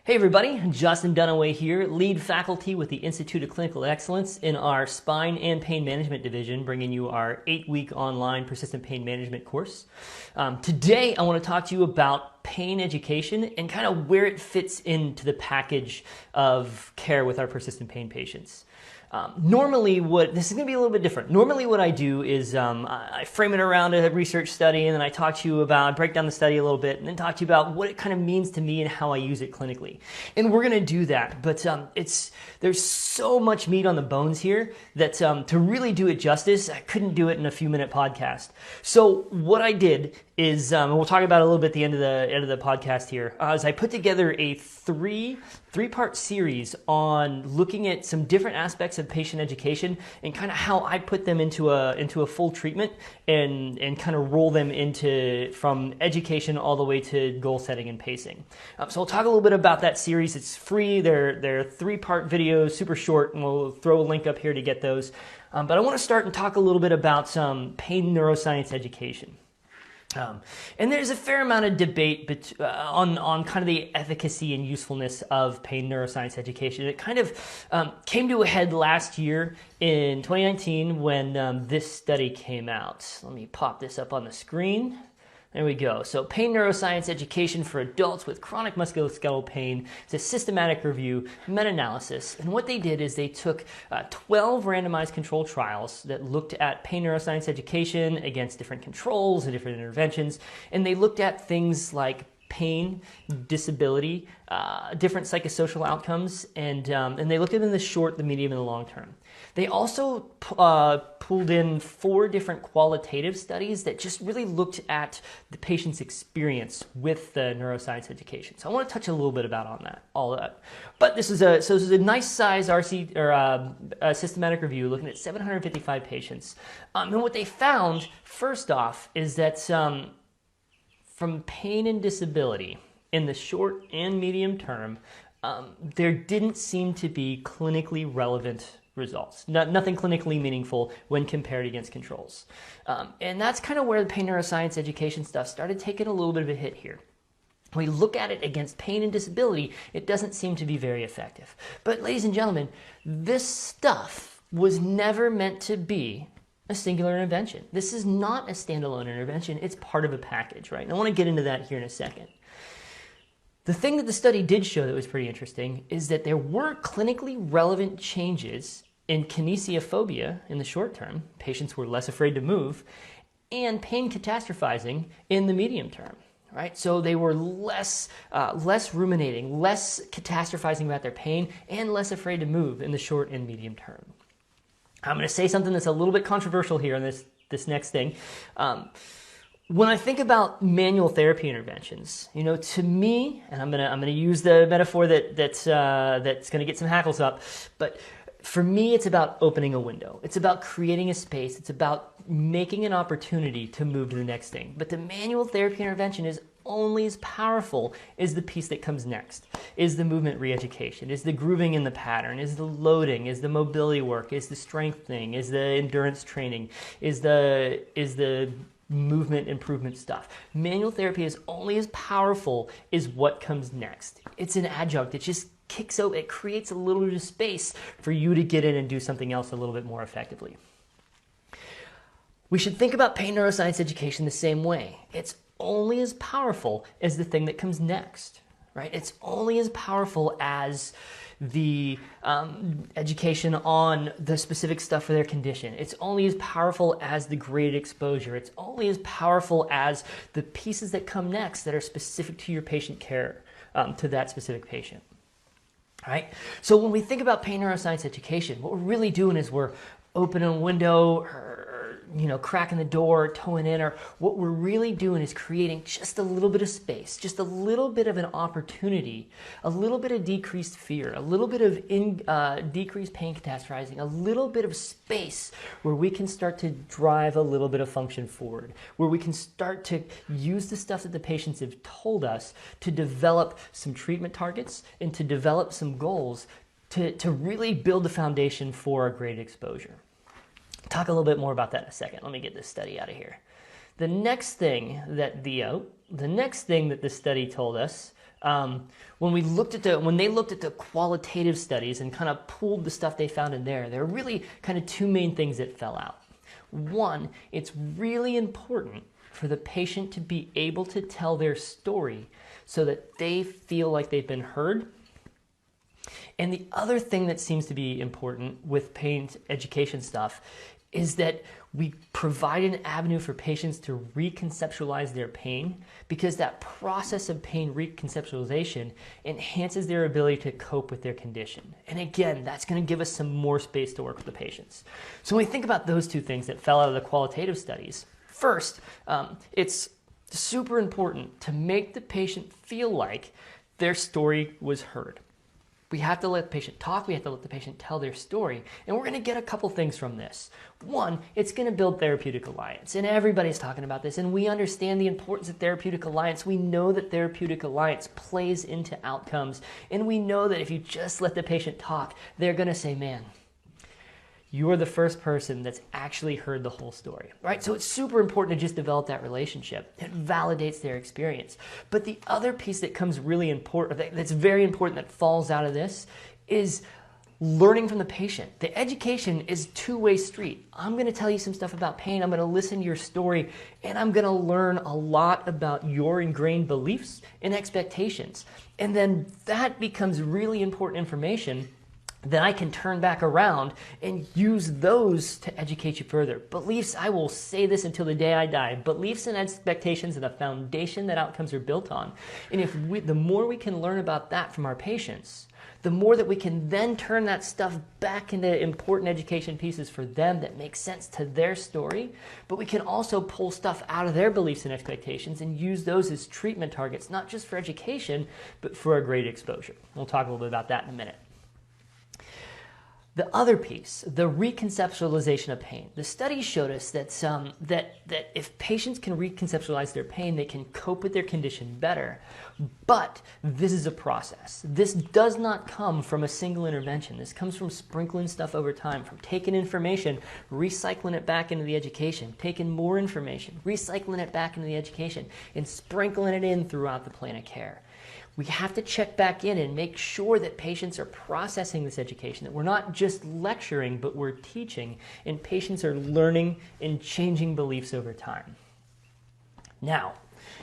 Hey everybody, Justin Dunaway here, lead faculty with the Institute of Clinical Excellence in our Spine and Pain Management Division, bringing you our 8-week online persistent pain management course. Today I want to talk to you about pain education and kind of where it fits into the package of care with our persistent pain patients. Normally, this is going to be a little bit different. Normally what I do is I frame it around a research study, and then I talk to you about, break down the study a little bit, and then talk to you about what it kind of means to me and how I use it clinically. And we're going to do that, but there's so much meat on the bones here that to really do it justice, I couldn't do it in a few-minute podcast. So what I did is, and we'll talk about it a little bit at the end of the podcast here, is I put together a three-part series on looking at some different aspects of patient education and kind of how I put them into a full treatment and kind of roll them into from education all the way to goal setting and pacing. So we'll talk a little bit about that series. It's free. They're three-part videos, super short, and we'll throw a link up here to get those. But I want to start and talk a little bit about some pain neuroscience education. And there's a fair amount of debate on kind of the efficacy and usefulness of pain neuroscience education. It kind of came to a head last year in 2019 when this study came out. Let me pop this up on the screen. There we go. So pain neuroscience education for adults with chronic musculoskeletal pain. It's a systematic review, meta-analysis. And what they did is they took 12 randomized controlled trials that looked at pain neuroscience education against different controls and different interventions. And they looked at things like pain, disability, different psychosocial outcomes, and they looked at them in the short, the medium, and the long term. They also pulled in 4 different qualitative studies that just really looked at the patient's experience with the neuroscience education. So I want to touch a little bit about all of that. But this is a nice size systematic review looking at 755 patients. And what they found, first off, is that from pain and disability in the short and medium term, there didn't seem to be clinically relevant results. Nothing clinically meaningful when compared against controls. And that's kind of where the pain neuroscience education stuff started taking a little bit of a hit here. When we look at it against pain and disability, it doesn't seem to be very effective. But ladies and gentlemen, this stuff was never meant to be a singular intervention. This is not a standalone intervention. It's part of a package, right? And I want to get into that here in a second. The thing that the study did show that was pretty interesting is that there were clinically relevant changes in kinesiophobia in the short term. Patients were less afraid to move, and pain catastrophizing in the medium term. Right? So they were less ruminating, less catastrophizing about their pain, and less afraid to move in the short and medium term. I'm going to say something that's a little bit controversial here on this next thing. When I think about manual therapy interventions, to me, and I'm gonna use the metaphor that's going to get some hackles up, but for me, it's about opening a window. It's about creating a space. It's about making an opportunity to move to the next thing. But the manual therapy intervention is only as powerful as the piece that comes next, is the movement re-education, is the grooving in the pattern, is the loading, is the mobility work, is the strengthening, is the endurance training, is the movement improvement stuff. Manual therapy is only as powerful as what comes next. It's an adjunct. It just kicks out, it creates a little bit of space for you to get in and do something else a little bit more effectively. We should think about pain neuroscience education the same way. It's only as powerful as the thing that comes next, right? It's only as powerful as the education on the specific stuff for their condition. It's only as powerful as the graded exposure. It's only as powerful as the pieces that come next that are specific to your patient care, to that specific patient. Right? So when we think about pain neuroscience education, what we're really doing is we're opening a window, or cracking the door, toeing in, or what we're really doing is creating just a little bit of space, just a little bit of an opportunity, a little bit of decreased fear, a little bit of decreased pain catastrophizing, a little bit of space where we can start to drive a little bit of function forward, where we can start to use the stuff that the patients have told us to develop some treatment targets and to develop some goals to really build the foundation for a great exposure. Talk a little bit more about that in a second. Let me get this study out of here. The next thing that the study told us When they looked at the qualitative studies and kind of pulled the stuff they found in there were really kind of two main things that fell out. One, it's really important for the patient to be able to tell their story so that they feel like they've been heard. And the other thing that seems to be important with pain education stuff is that we provide an avenue for patients to reconceptualize their pain, because that process of pain reconceptualization enhances their ability to cope with their condition. And again, that's going to give us some more space to work with the patients. So when we think about those two things that fell out of the qualitative studies, first, it's super important to make the patient feel like their story was heard. We have to let the patient talk, we have to let the patient tell their story, and we're going to get a couple things from this. One, it's going to build therapeutic alliance, and everybody's talking about this, and we understand the importance of therapeutic alliance. We know that therapeutic alliance plays into outcomes, and we know that if you just let the patient talk, they're going to say, man, you're the first person that's actually heard the whole story, right? So it's super important to just develop that relationship. It validates their experience. But the other piece that comes really important, that's very important, that falls out of this, is learning from the patient. The education is a two-way street. I'm going to tell you some stuff about pain. I'm going to listen to your story, and I'm going to learn a lot about your ingrained beliefs and expectations. And then that becomes really important information that I can turn back around and use those to educate you further. Beliefs, I will say this until the day I die, beliefs and expectations are the foundation that outcomes are built on. And the more we can learn about that from our patients, the more that we can then turn that stuff back into important education pieces for them that make sense to their story. But we can also pull stuff out of their beliefs and expectations and use those as treatment targets, not just for education, but for a great exposure. We'll talk a little bit about that in a minute. The other piece, the reconceptualization of pain. The studies showed us that that if patients can reconceptualize their pain, they can cope with their condition better. But this is a process. This does not come from a single intervention. This comes from sprinkling stuff over time, from taking information, recycling it back into the education, taking more information, recycling it back into the education, and sprinkling it in throughout the plan of care. We have to check back in and make sure that patients are processing this education, that we're not just lecturing, but we're teaching, and patients are learning and changing beliefs over time. Now,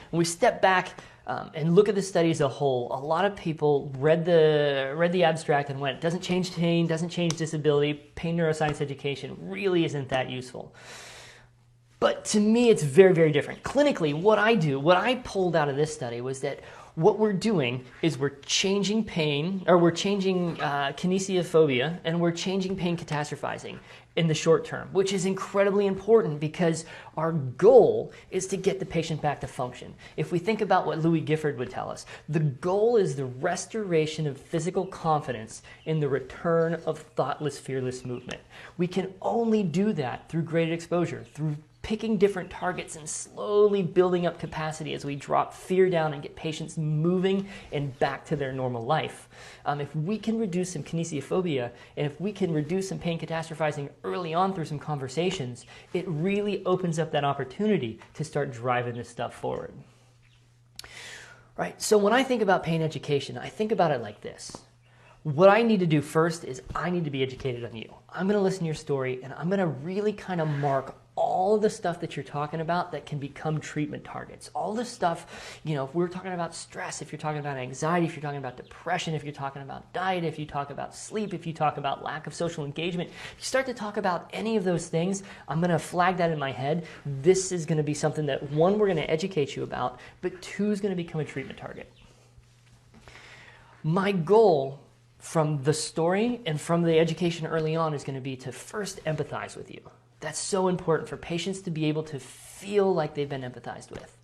when we step back and look at the study as a whole, a lot of people read the abstract and went, doesn't change pain, doesn't change disability, pain neuroscience education really isn't that useful. But to me, it's very, very different. Clinically, what I pulled out of this study was that what we're doing is we're changing pain, or we're changing kinesiophobia, and we're changing pain catastrophizing in the short term, which is incredibly important because our goal is to get the patient back to function. If we think about what Louis Gifford would tell us, the goal is the restoration of physical confidence in the return of thoughtless, fearless movement. We can only do that through graded exposure, through picking different targets and slowly building up capacity as we drop fear down and get patients moving and back to their normal life. If we can reduce some kinesiophobia, and if we can reduce some pain catastrophizing early on through some conversations, it really opens up that opportunity to start driving this stuff forward. Right, so when I think about pain education, I think about it like this. What I need to do first is I need to be educated on you. I'm going to listen to your story, and I'm going to really kind of mark all the stuff that you're talking about that can become treatment targets. All the stuff, if we're talking about stress, if you're talking about anxiety, if you're talking about depression, if you're talking about diet, if you talk about sleep, if you talk about lack of social engagement, you start to talk about any of those things, I'm going to flag that in my head. This is going to be something that, one, we're going to educate you about, but two, is going to become a treatment target. My goal from the story and from the education early on is going to be to first empathize with you. That's so important for patients to be able to feel like they've been empathized with.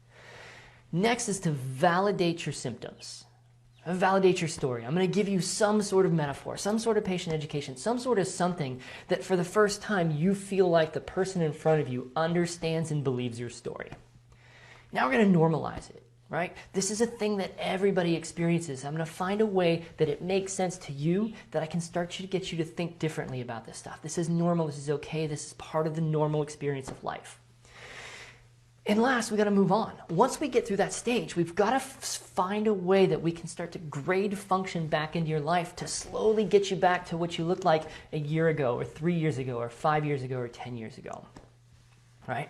Next is to validate your symptoms. Validate your story. I'm going to give you some sort of metaphor, some sort of patient education, some sort of something that for the first time you feel like the person in front of you understands and believes your story. Now we're going to normalize it. Right? This is a thing that everybody experiences. I'm going to find a way that it makes sense to you, that I can start to get you to think differently about this stuff. This is normal. This is okay. This is part of the normal experience of life. And last, we got to move on. Once we get through that stage, we've got to find a way that we can start to grade function back into your life to slowly get you back to what you looked like a year ago or 3 years ago or 5 years ago or 10 years ago, right?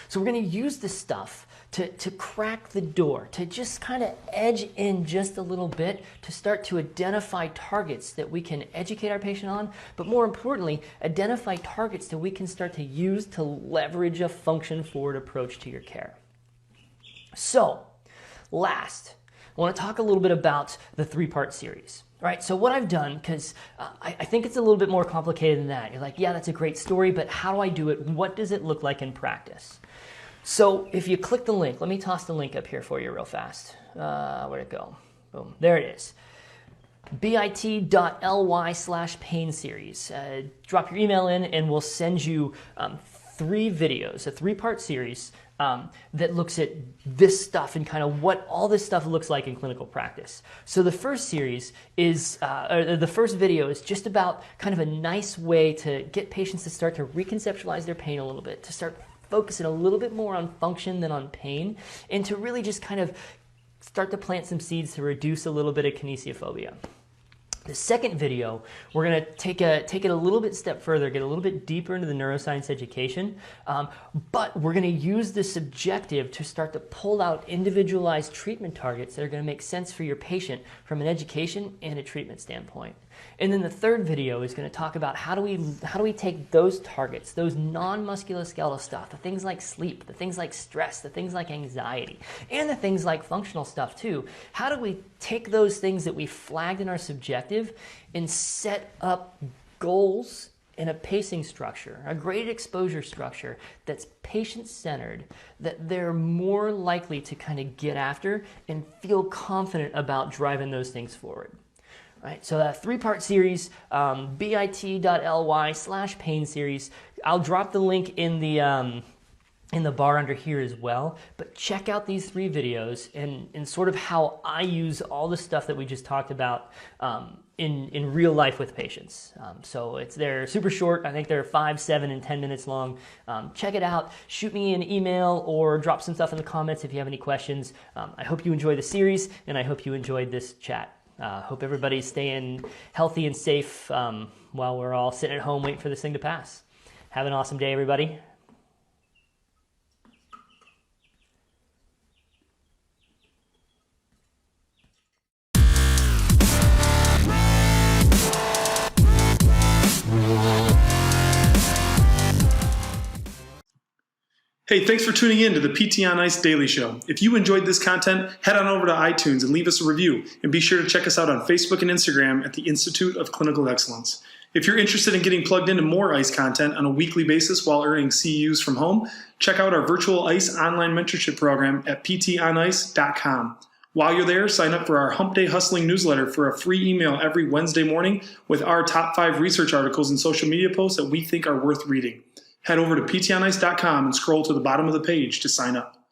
So we're going to use this stuff to crack the door, to just kind of edge in just a little bit, to start to identify targets that we can educate our patient on, but more importantly, identify targets that we can start to use to leverage a function-forward approach to your care. So, last, I want to talk a little bit about the three-part series. All right, so what I've done, because I think it's a little bit more complicated than that. You're like, yeah, that's a great story, but how do I do it? What does it look like in practice? So if you click the link, let me toss the link up here for you real fast. Where'd it go? Boom, there it is. bit.ly/pain series. Drop your email in and we'll send you 3 videos, a 3-part series that looks at this stuff and kind of what all this stuff looks like in clinical practice. So the first series is, the first video is just about kind of a nice way to get patients to start to reconceptualize their pain a little bit, to start focusing a little bit more on function than on pain, and to really just kind of start to plant some seeds to reduce a little bit of kinesiophobia. The second video, we're going to take it a little bit step further, get a little bit deeper into the neuroscience education, but we're going to use this objective to start to pull out individualized treatment targets that are going to make sense for your patient from an education and a treatment standpoint. And then the third video is going to talk about how do we take those targets, those non-musculoskeletal stuff, the things like sleep, the things like stress, the things like anxiety, and the things like functional stuff too. How do we take those things that we flagged in our subjective and set up goals in a pacing structure, a graded exposure structure that's patient-centered, that they're more likely to kind of get after and feel confident about driving those things forward. Right, so that 3-part series, bit.ly/pain series. I'll drop the link in the bar under here as well, but check out these 3 videos and sort of how I use all the stuff that we just talked about in real life with patients. So they're super short. I think they're 5, 7, and 10 minutes long. Check it out. Shoot me an email or drop some stuff in the comments if you have any questions. I hope you enjoy the series, and I hope you enjoyed this chat. Hope everybody's staying healthy and safe while we're all sitting at home waiting for this thing to pass. Have an awesome day, everybody. Hey, thanks for tuning in to the PT on Ice Daily Show. If you enjoyed this content, head on over to iTunes and leave us a review. And be sure to check us out on Facebook and Instagram at the Institute of Clinical Excellence. If you're interested in getting plugged into more ICE content on a weekly basis while earning CEUs from home, check out our virtual ICE online mentorship program at ptonice.com. While you're there, sign up for our Hump Day Hustling newsletter for a free email every Wednesday morning with our top 5 research articles and social media posts that we think are worth reading. Head over to ptonice.com and scroll to the bottom of the page to sign up.